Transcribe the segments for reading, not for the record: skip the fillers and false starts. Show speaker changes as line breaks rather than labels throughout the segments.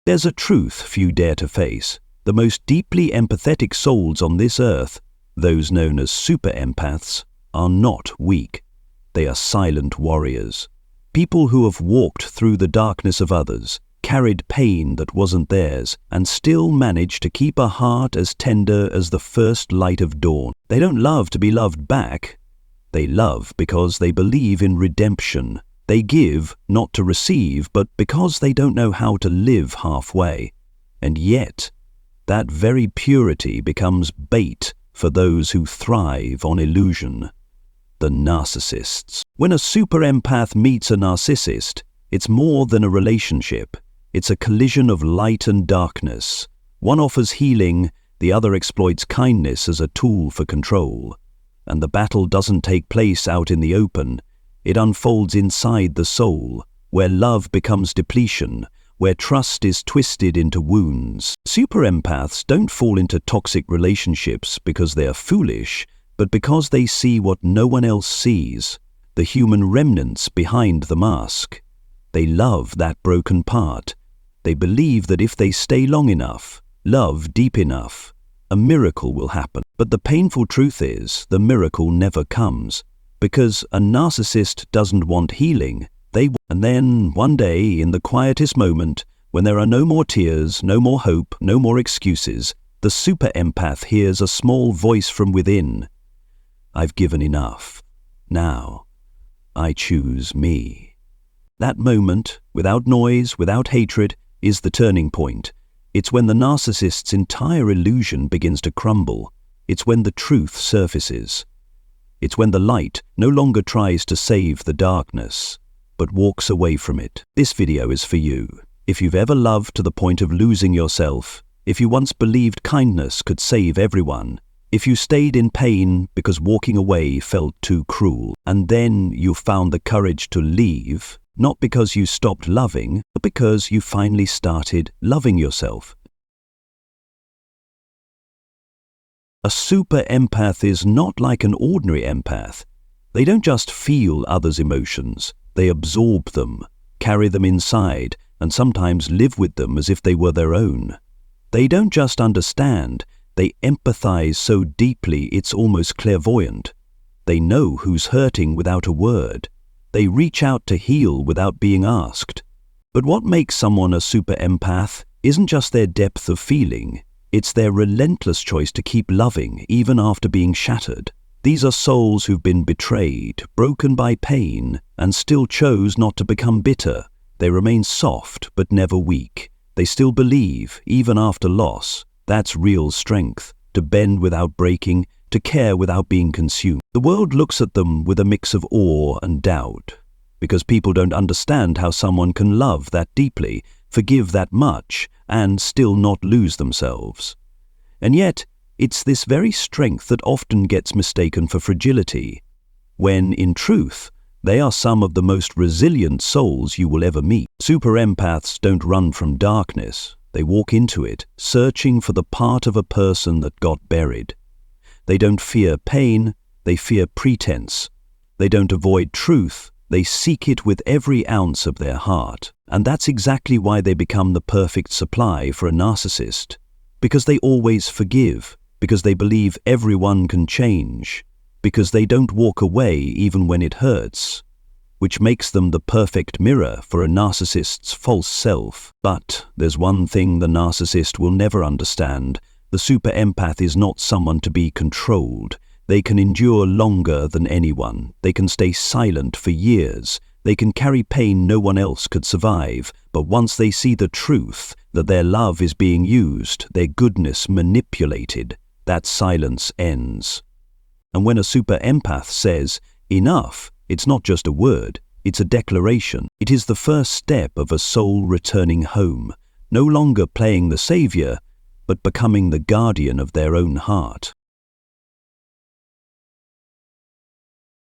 There's a truth few dare to face. The most deeply empathetic souls on this earth, those known as super empaths, are not weak. They are silent warriors. People who have walked through the darkness of others, carried pain that wasn't theirs, and still managed to keep a heart as tender as the first light of dawn. They don't love to be loved back. They love because they believe in redemption. They give, not to receive, but because they don't know how to live halfway. And yet, that very purity becomes bait for those who thrive on illusion. The narcissists. When a super empath meets a narcissist, it's more than a relationship. It's a collision of light and darkness. One offers healing, the other exploits kindness as a tool for control. And the battle doesn't take place out in the open. It unfolds inside the soul, where love becomes depletion, where trust is twisted into wounds. Super empaths don't fall into toxic relationships because they are foolish, but because they see what no one else sees, the human remnants behind the mask. They love that broken part. They believe that if they stay long enough, love deep enough, a miracle will happen. But the painful truth is, the miracle never comes. Because a narcissist doesn't want healing, and then, one day, in the quietest moment, when there are no more tears, no more hope, no more excuses, the super empath hears a small voice from within. I've given enough. Now, I choose me. That moment, without noise, without hatred, is the turning point. It's when the narcissist's entire illusion begins to crumble. It's when the truth surfaces. It's when the light no longer tries to save the darkness, but walks away from it. This video is for you. If you've ever loved to the point of losing yourself, if you once believed kindness could save everyone, if you stayed in pain because walking away felt too cruel, and then you found the courage to leave, not because you stopped loving, but because you finally started loving yourself. A super empath is not like an ordinary empath. They don't just feel others' emotions, they absorb them, carry them inside, and sometimes live with them as if they were their own. They don't just understand, they empathize so deeply it's almost clairvoyant. They know who's hurting without a word. They reach out to heal without being asked. But what makes someone a super empath isn't just their depth of feeling. It's their relentless choice to keep loving even after being shattered. These are souls who've been betrayed, broken by pain, and still chose not to become bitter. They remain soft but never weak. They still believe, even after loss. That's real strength, to bend without breaking, to care without being consumed. The world looks at them with a mix of awe and doubt, because people don't understand how someone can love that deeply, forgive that much, and still not lose themselves. And yet, it's this very strength that often gets mistaken for fragility, when, in truth, they are some of the most resilient souls you will ever meet. Super empaths don't run from darkness. They walk into it, searching for the part of a person that got buried. They don't fear pain, they fear pretense. They don't avoid truth, they seek it with every ounce of their heart. And that's exactly why they become the perfect supply for a narcissist. Because they always forgive, because they believe everyone can change, because they don't walk away even when it hurts, which makes them the perfect mirror for a narcissist's false self. But there's one thing the narcissist will never understand. The super empath is not someone to be controlled. They can endure longer than anyone. They can stay silent for years. They can carry pain no one else could survive. But once they see the truth, that their love is being used, their goodness manipulated, that silence ends. And when a super empath says, enough, it's not just a word, it's a declaration. It is the first step of a soul returning home, no longer playing the savior, but becoming the guardian of their own heart.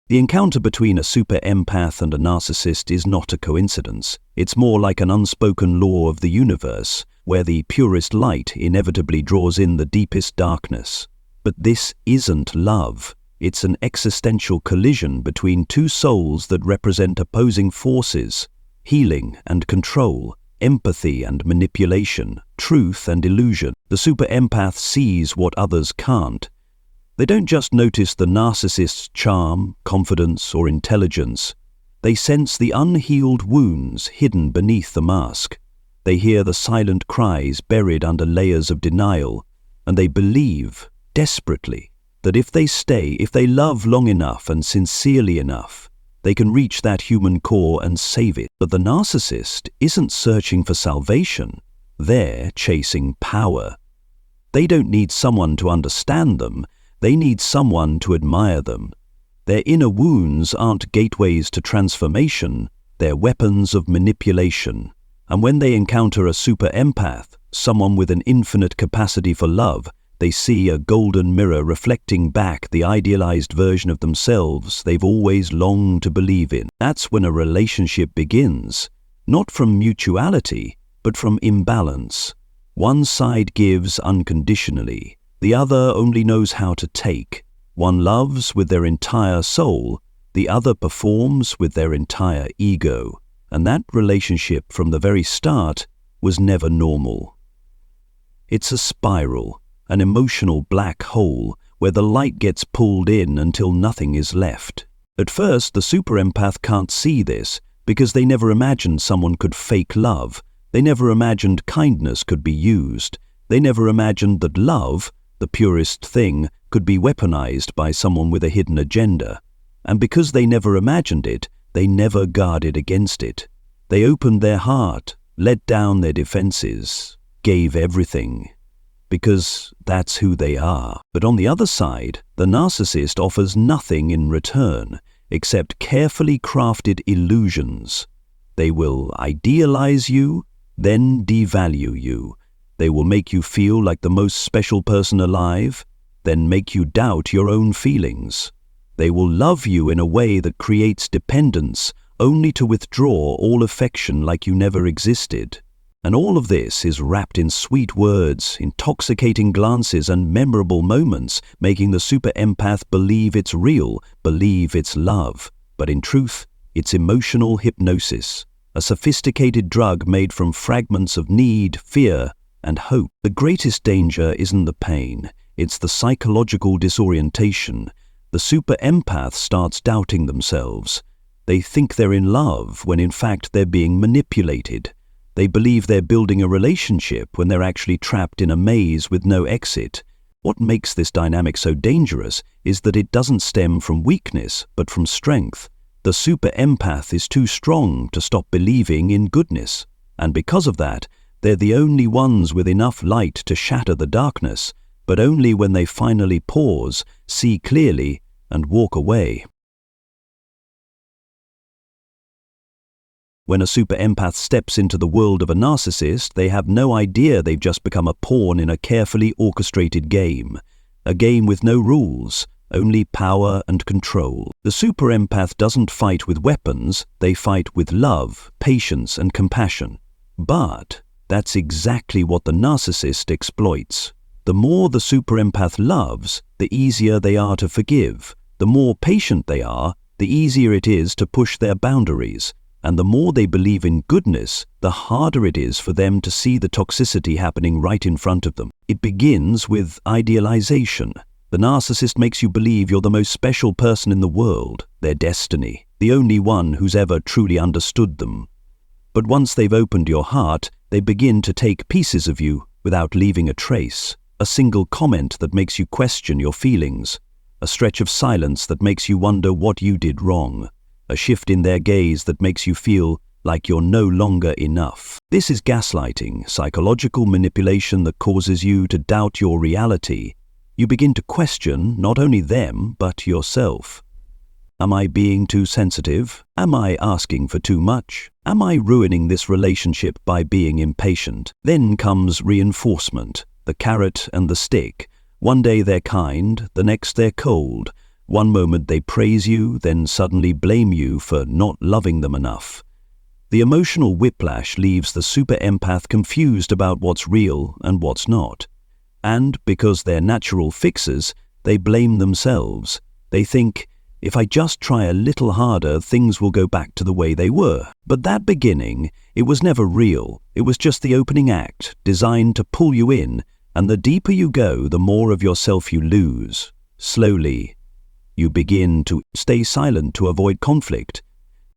The encounter between a super empath and a narcissist is not a coincidence. It's more like an unspoken law of the universe, where the purest light inevitably draws in the deepest darkness. But this isn't love. It's an existential collision between two souls that represent opposing forces, healing and control, empathy and manipulation, truth and illusion. The super empath sees what others can't. They don't just notice the narcissist's charm, confidence, or intelligence. They sense the unhealed wounds hidden beneath the mask. They hear the silent cries buried under layers of denial, and they believe, desperately, that if they love long enough and sincerely enough, they can reach that human core and save it. But the narcissist isn't searching for salvation. They're chasing power. They don't need someone to understand them. They need someone to admire them. Their inner wounds aren't gateways to transformation. They're weapons of manipulation. And when they encounter a super empath, someone with an infinite capacity for love, they see a golden mirror reflecting back the idealized version of themselves they've always longed to believe in. That's when a relationship begins, not from mutuality, but from imbalance. One side gives unconditionally. The other only knows how to take. One loves with their entire soul. The other performs with their entire ego. And that relationship from the very start was never normal. It's a spiral, an emotional black hole where the light gets pulled in until nothing is left. At first, the super empath can't see this because they never imagined someone could fake love. They never imagined kindness could be used. They never imagined that love, the purest thing, could be weaponized by someone with a hidden agenda. And because they never imagined it, they never guarded against it. They opened their heart, let down their defenses, gave everything. Because that's who they are. But on the other side, the narcissist offers nothing in return except carefully crafted illusions. They will idealize you, then devalue you. They will make you feel like the most special person alive, then make you doubt your own feelings. They will love you in a way that creates dependence, only to withdraw all affection like you never existed. And all of this is wrapped in sweet words, intoxicating glances, and memorable moments, making the super empath believe it's real, believe it's love. But in truth, it's emotional hypnosis, a sophisticated drug made from fragments of need, fear, and hope. The greatest danger isn't the pain, it's the psychological disorientation. The super empath starts doubting themselves. They think they're in love when in fact they're being manipulated. They believe they're building a relationship when they're actually trapped in a maze with no exit. What makes this dynamic so dangerous is that it doesn't stem from weakness, but from strength. The super empath is too strong to stop believing in goodness. And because of that, they're the only ones with enough light to shatter the darkness, but only when they finally pause, see clearly, and walk away. When a super empath steps into the world of a narcissist, they have no idea they've just become a pawn in a carefully orchestrated game. A game with no rules, only power and control. The super empath doesn't fight with weapons, they fight with love, patience, and compassion. But that's exactly what the narcissist exploits. The more the super empath loves, the easier they are to forgive. The more patient they are, the easier it is to push their boundaries. And the more they believe in goodness, the harder it is for them to see the toxicity happening right in front of them. It begins with idealization. The narcissist makes you believe you're the most special person in the world, their destiny, the only one who's ever truly understood them. But once they've opened your heart, they begin to take pieces of you without leaving a trace. A single comment that makes you question your feelings. A stretch of silence that makes you wonder what you did wrong. A shift in their gaze that makes you feel like you're no longer enough. This is gaslighting, psychological manipulation that causes you to doubt your reality. You begin to question not only them, but yourself. Am I being too sensitive? Am I asking for too much? Am I ruining this relationship by being impatient? Then comes reinforcement, the carrot and the stick. One day they're kind, the next they're cold. One moment they praise you, then suddenly blame you for not loving them enough. The emotional whiplash leaves the super empath confused about what's real and what's not. And because they're natural fixers, they blame themselves. They think, If I just try a little harder, things will go back to the way they were. But that beginning, it was never real. It was just the opening act, designed to pull you in, and the deeper you go, the more of yourself you lose. Slowly, you begin to stay silent to avoid conflict,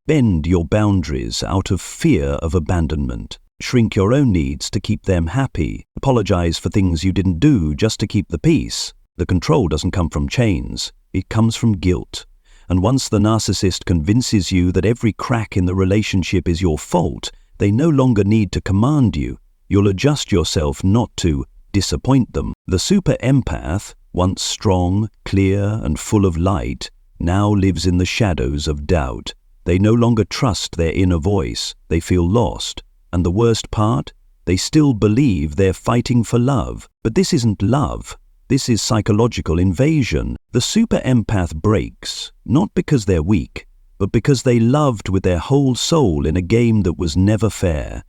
bend your boundaries out of fear of abandonment, shrink your own needs to keep them happy, apologize for things you didn't do just to keep the peace. The control doesn't come from chains, it comes from guilt. And once the narcissist convinces you that every crack in the relationship is your fault, they no longer need to command you. You'll adjust yourself not to disappoint them. The super empath, once strong, clear, and full of light, now lives in the shadows of doubt. They no longer trust their inner voice. They feel lost. And the worst part? They still believe they're fighting for love. But this isn't love. This is psychological invasion. The super empath breaks, not because they're weak, but because they loved with their whole soul in a game that was never fair.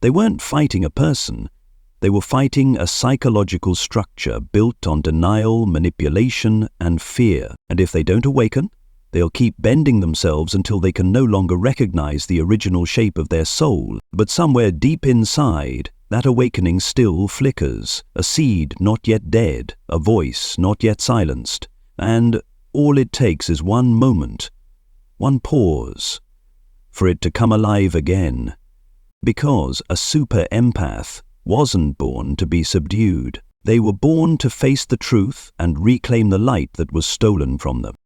They weren't fighting a person. They were fighting a psychological structure built on denial, manipulation, and fear. And if they don't awaken, they'll keep bending themselves until they can no longer recognize the original shape of their soul. But somewhere deep inside, that awakening still flickers, a seed not yet dead, a voice not yet silenced. And all it takes is one moment, one pause, for it to come alive again. Because a super empath wasn't born to be subdued. They were born to face the truth and reclaim the light that was stolen from them.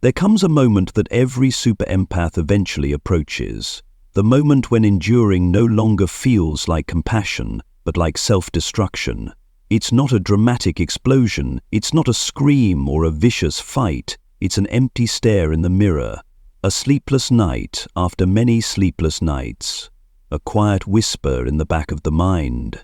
There comes a moment that every super empath eventually approaches. The moment when enduring no longer feels like compassion, but like self-destruction. It's not a dramatic explosion, it's not a scream or a vicious fight, it's an empty stare in the mirror, a sleepless night after many sleepless nights, a quiet whisper in the back of the mind.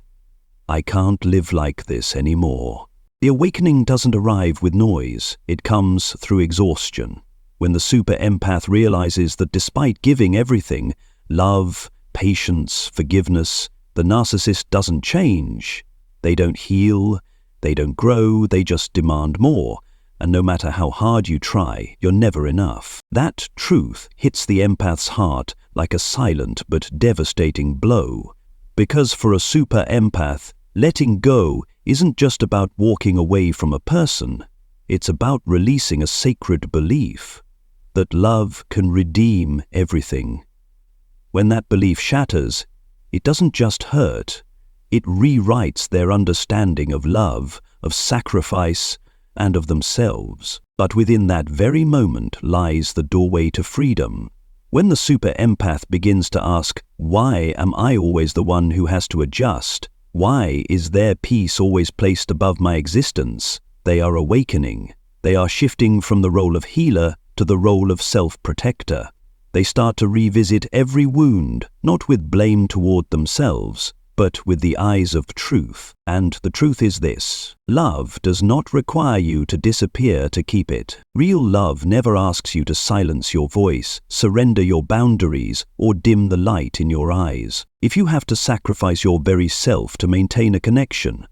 I can't live like this anymore. The awakening doesn't arrive with noise, it comes through exhaustion. When the super empath realizes that despite giving everything, love, patience, forgiveness, the narcissist doesn't change. They don't heal, they don't grow, they just demand more. And no matter how hard you try, you're never enough. That truth hits the empath's heart like a silent but devastating blow. Because for a super empath, letting go isn't just about walking away from a person. It's about releasing a sacred belief that love can redeem everything. When that belief shatters, it doesn't just hurt, it rewrites their understanding of love, of sacrifice, and of themselves. But within that very moment lies the doorway to freedom. When the super empath begins to ask, why am I always the one who has to adjust? Why is their peace always placed above my existence? They are awakening. They are shifting from the role of healer to the role of self-protector. They start to revisit every wound, not with blame toward themselves, but with the eyes of truth. And the truth is this: love does not require you to disappear to keep it. Real love never asks you to silence your voice, surrender your boundaries, or dim the light in your eyes. If you have to sacrifice your very self to maintain a connection,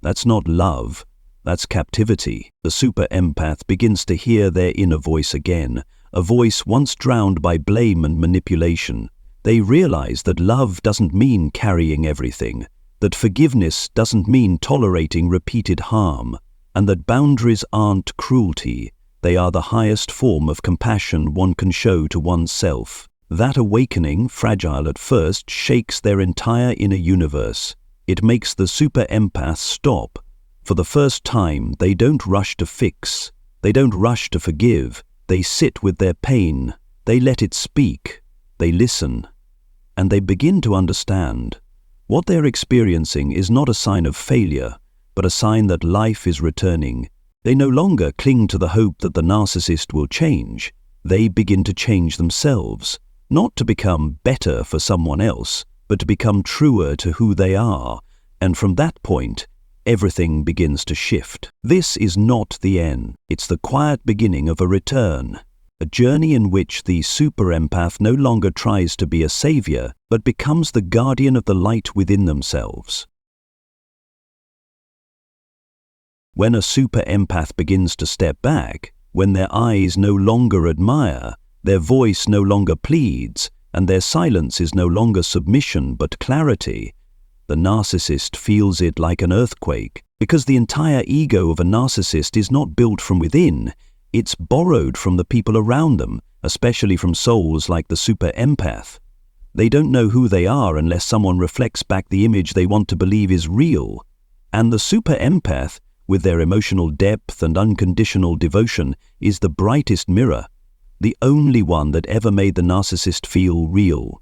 that's not love, that's captivity. The super empath begins to hear their inner voice again, a voice once drowned by blame and manipulation. They realize that love doesn't mean carrying everything, that forgiveness doesn't mean tolerating repeated harm, and that boundaries aren't cruelty. They are the highest form of compassion one can show to oneself. That awakening, fragile at first, shakes their entire inner universe. It makes the super empath stop. For the first time, they don't rush to fix. They don't rush to forgive. They sit with their pain, they let it speak, they listen, and they begin to understand. What they're experiencing is not a sign of failure, but a sign that life is returning. They no longer cling to the hope that the narcissist will change. They begin to change themselves, not to become better for someone else, but to become truer to who they are. And from that point, everything begins to shift. This is not the end. It's the quiet beginning of a return, a journey in which the super empath no longer tries to be a savior, but becomes the guardian of the light within themselves. When a super empath begins to step back, when their eyes no longer admire, their voice no longer pleads, and their silence is no longer submission but clarity, the narcissist feels it like an earthquake, because the entire ego of a narcissist is not built from within, it's borrowed from the people around them, especially from souls like the super empath. They don't know who they are unless someone reflects back the image they want to believe is real. And the super empath, with their emotional depth and unconditional devotion, is the brightest mirror, the only one that ever made the narcissist feel real.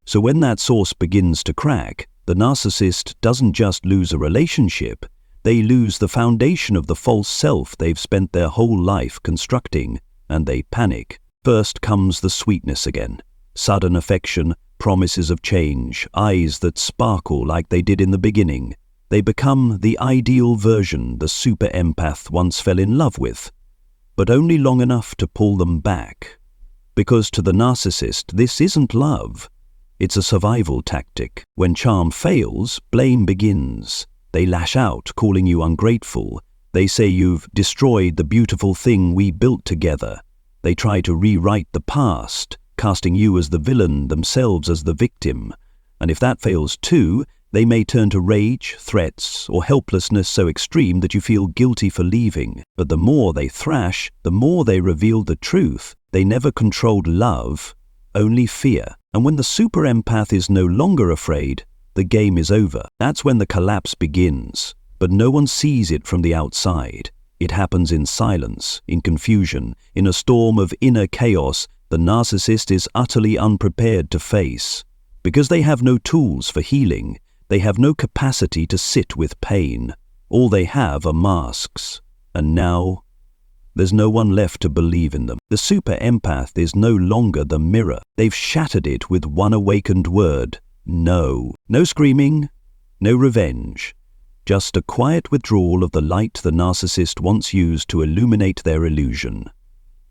So when that source begins to crack, the narcissist doesn't just lose a relationship, they lose the foundation of the false self they've spent their whole life constructing, and they panic. First comes the sweetness again. Sudden affection, promises of change, eyes that sparkle like they did in the beginning. They become the ideal version the super empath once fell in love with, but only long enough to pull them back. Because to the narcissist, this isn't love. It's a survival tactic. When charm fails, blame begins. They lash out, calling you ungrateful. They say you've destroyed the beautiful thing we built together. They try to rewrite the past, casting you as the villain, themselves as the victim. And if that fails too, they may turn to rage, threats, or helplessness so extreme that you feel guilty for leaving. But the more they thrash, the more they reveal the truth. They never controlled love, only fear. And when the super empath is no longer afraid, the game is over. That's when the collapse begins. But no one sees it from the outside. It happens in silence, in confusion, in a storm of inner chaos the narcissist is utterly unprepared to face. Because they have no tools for healing, they have no capacity to sit with pain. All they have are masks. And now, there's no one left to believe in them. The super empath is no longer the mirror. They've shattered it with one awakened word: no. No screaming, no revenge. Just a quiet withdrawal of the light the narcissist once used to illuminate their illusion.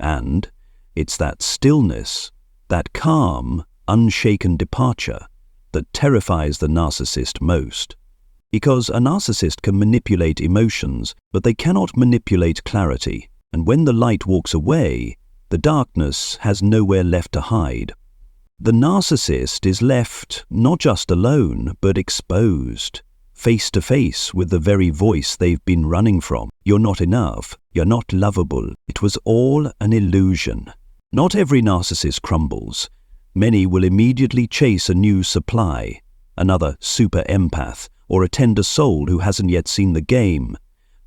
And it's that stillness, that calm, unshaken departure, that terrifies the narcissist most. Because a narcissist can manipulate emotions, but they cannot manipulate clarity. And when the light walks away, the darkness has nowhere left to hide. The narcissist is left not just alone, but exposed, face to face with the very voice they've been running from. You're not enough. You're not lovable. It was all an illusion. Not every narcissist crumbles. Many will immediately chase a new supply, another super empath, or a tender soul who hasn't yet seen the game.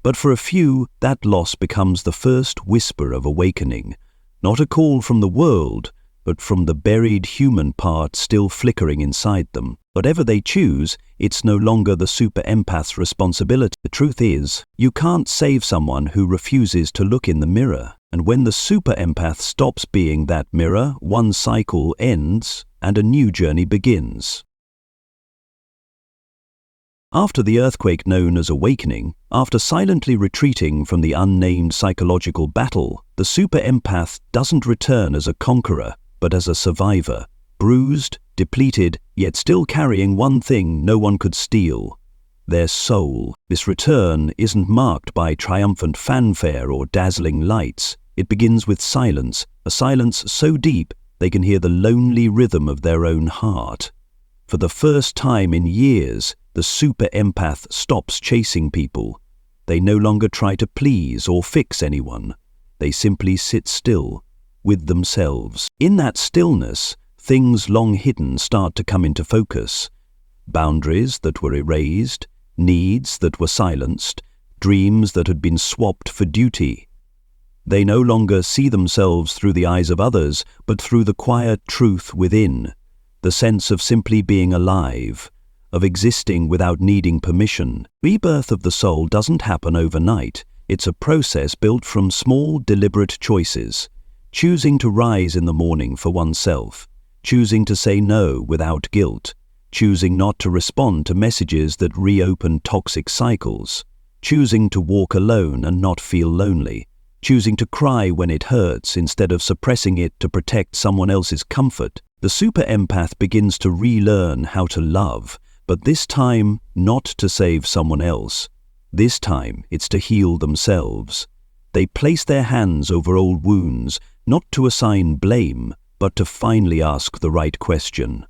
But for a few, that loss becomes the first whisper of awakening, not a call from the world, but from the buried human part still flickering inside them. Whatever they choose, it's no longer the super empath's responsibility. The truth is, you can't save someone who refuses to look in the mirror. And when the super empath stops being that mirror, one cycle ends and a new journey begins. After the earthquake known as awakening, after silently retreating from the unnamed psychological battle, the super empath doesn't return as a conqueror, but as a survivor, bruised, depleted, yet still carrying one thing no one could steal: their soul. This return isn't marked by triumphant fanfare or dazzling lights. It begins with silence, a silence so deep they can hear the lonely rhythm of their own heart. For the first time in years, the super empath stops chasing people. They no longer try to please or fix anyone. They simply sit still, with themselves. In that stillness, things long hidden start to come into focus. Boundaries that were erased, needs that were silenced, dreams that had been swapped for duty. They no longer see themselves through the eyes of others, but through the quiet truth within, the sense of simply being alive, of existing without needing permission. Rebirth of the soul doesn't happen overnight. It's a process built from small, deliberate choices. Choosing to rise in the morning for oneself, choosing to say no without guilt, choosing not to respond to messages that reopen toxic cycles, choosing to walk alone and not feel lonely, choosing to cry when it hurts instead of suppressing it to protect someone else's comfort. The super empath begins to relearn how to love, but this time not to save someone else, This time, it's to heal themselves. They place their hands over old wounds, not to assign blame, but to finally ask the right question.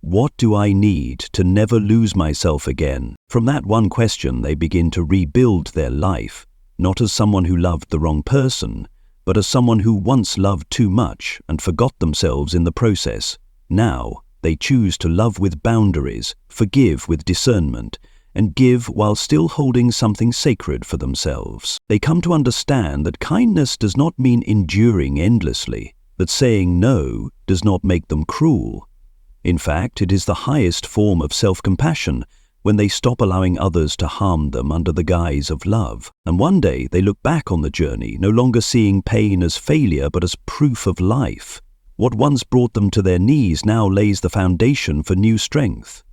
What do I need to never lose myself again? From that one question, they begin to rebuild their life, not as someone who loved the wrong person, but as someone who once loved too much and forgot themselves in the process. Now, they choose to love with boundaries, forgive with discernment, and give while still holding something sacred for themselves. They come to understand that kindness does not mean enduring endlessly, that saying no does not make them cruel. In fact, it is the highest form of self-compassion when they stop allowing others to harm them under the guise of love. And one day they look back on the journey, no longer seeing pain as failure but as proof of life. What once brought them to their knees now lays the foundation for new strength.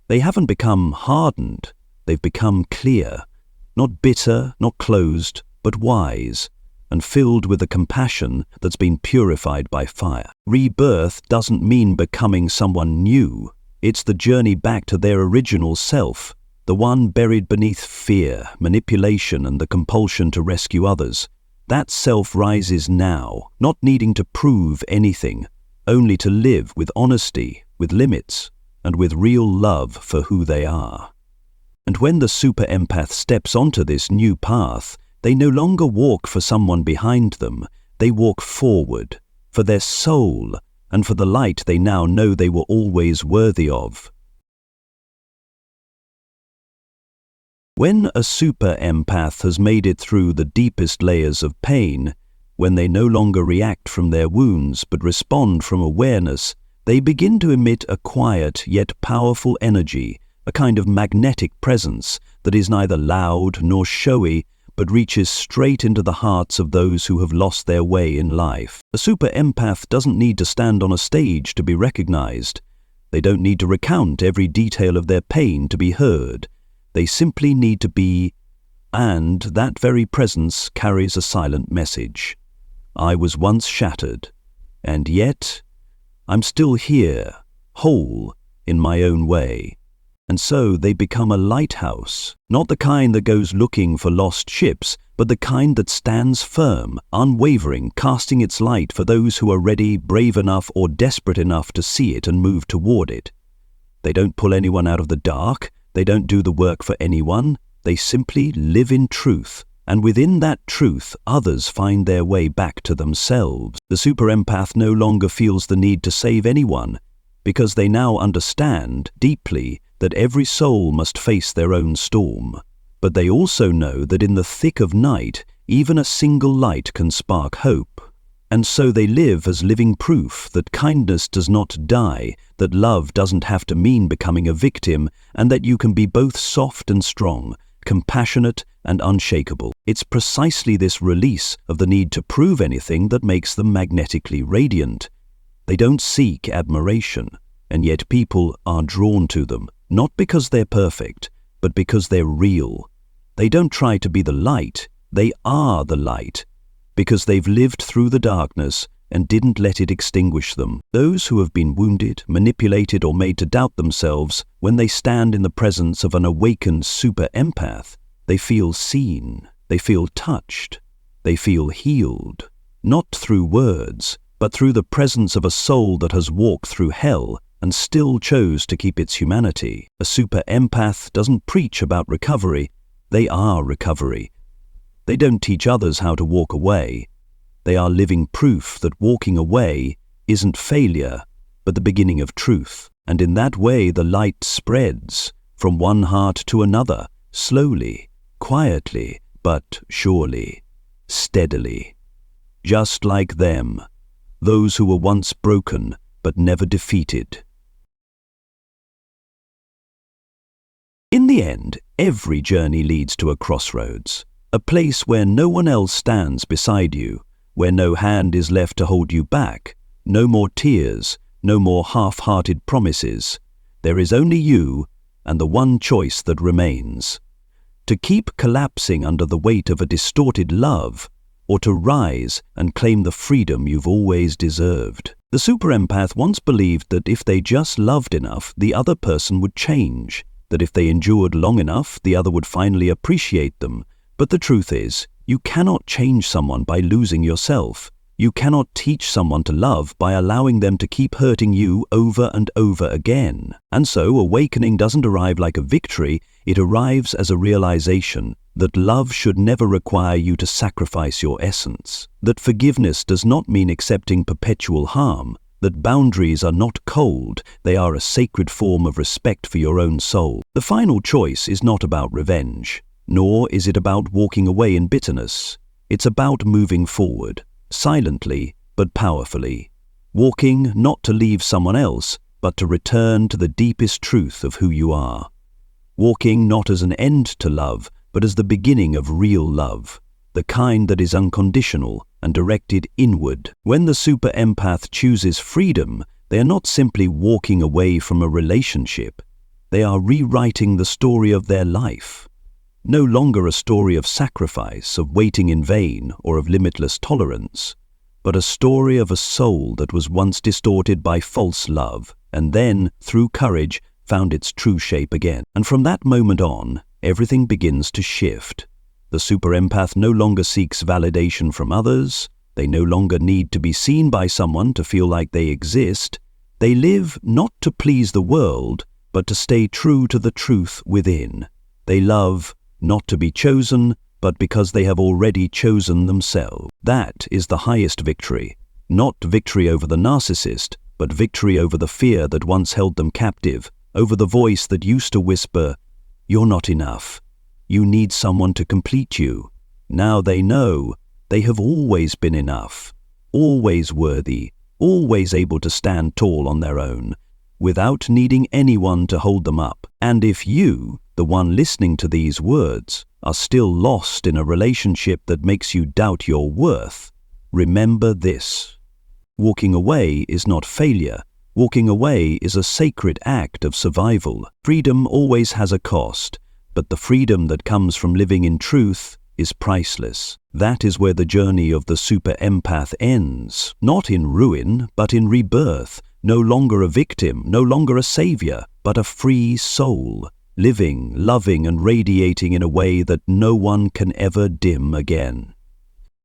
They haven't become hardened, they've become clear, not bitter, not closed, but wise, and filled with a compassion that's been purified by fire. Rebirth doesn't mean becoming someone new. It's the journey back to their original self, the one buried beneath fear, manipulation, and the compulsion to rescue others. That self rises now, not needing to prove anything, only to live with honesty, with limits, and with real love for who they are. And when the super empath steps onto this new path, they no longer walk for someone behind them, they walk forward, for their soul, and for the light they now know they were always worthy of. When a super empath has made it through the deepest layers of pain, when they no longer react from their wounds but respond from awareness, they begin to emit a quiet yet powerful energy, a kind of magnetic presence that is neither loud nor showy, but reaches straight into the hearts of those who have lost their way in life. A super empath doesn't need to stand on a stage to be recognized. They don't need to recount every detail of their pain to be heard. They simply need to be, and that very presence carries a silent message. I was once shattered, and yet I'm still here, whole in my own way. And so they become a lighthouse, not the kind that goes looking for lost ships, but the kind that stands firm, unwavering, casting its light for those who are ready, brave enough, or desperate enough to see it and move toward it. They don't pull anyone out of the dark, they don't do the work for anyone, they simply live in truth, and within that truth others find their way back to themselves. The super empath no longer feels the need to save anyone, because they now understand deeply that every soul must face their own storm. But they also know that in the thick of night, even a single light can spark hope. And so they live as living proof that kindness does not die, that love doesn't have to mean becoming a victim, and that you can be both soft and strong, compassionate and unshakable. It's precisely this release of the need to prove anything that makes them magnetically radiant. They don't seek admiration, and yet people are drawn to them. Not because they're perfect, but because they're real. They don't try to be the light, they are the light, because they've lived through the darkness and didn't let it extinguish them. Those who have been wounded, manipulated, or made to doubt themselves, when they stand in the presence of an awakened super empath, they feel seen, they feel touched, they feel healed, not through words, but through the presence of a soul that has walked through hell and still chose to keep its humanity. A super empath doesn't preach about recovery, they are recovery. They don't teach others how to walk away. They are living proof that walking away isn't failure, but the beginning of truth. And in that way the light spreads from one heart to another, slowly, quietly, but surely, steadily. Just like them, those who were once broken but never defeated. In the end, every journey leads to a crossroads, a place where no one else stands beside you, where no hand is left to hold you back, no more tears, no more half-hearted promises. There is only you and the one choice that remains: to keep collapsing under the weight of a distorted love, or to rise and claim the freedom you've always deserved. The super empath once believed that if they just loved enough, the other person would change. that if they endured long enough, the other would finally appreciate them. But the truth is, you cannot change someone by losing yourself. You cannot teach someone to love by allowing them to keep hurting you over and over again. And so, awakening doesn't arrive like a victory, it arrives as a realization that love should never require you to sacrifice your essence, that forgiveness does not mean accepting perpetual harm, that boundaries are not cold, they are a sacred form of respect for your own soul. The final choice is not about revenge, nor is it about walking away in bitterness. It's about moving forward, silently but powerfully, walking not to leave someone else, but to return to the deepest truth of who you are. Walking not as an end to love, but as the beginning of real love, the kind that is unconditional and directed inward. When the super empath chooses freedom, they are not simply walking away from a relationship. They are rewriting the story of their life. No longer a story of sacrifice, of waiting in vain, or of limitless tolerance, but a story of a soul that was once distorted by false love, and then, through courage, found its true shape again. And from that moment on, everything begins to shift. The super empath no longer seeks validation from others. They no longer need to be seen by someone to feel like they exist. They live not to please the world, but to stay true to the truth within. They love not to be chosen, but because they have already chosen themselves. That is the highest victory. Not victory over the narcissist, but victory over the fear that once held them captive, over the voice that used to whisper, "You're not enough. You need someone to complete you." Now they know they have always been enough, always worthy, always able to stand tall on their own, without needing anyone to hold them up. And if you, the one listening to these words, are still lost in a relationship that makes you doubt your worth, remember this. Walking away is not failure. Walking away is a sacred act of survival. Freedom always has a cost, but the freedom that comes from living in truth is priceless. That is where the journey of the super empath ends, not in ruin, but in rebirth, no longer a victim, no longer a savior, but a free soul, living, loving, and radiating in a way that no one can ever dim again.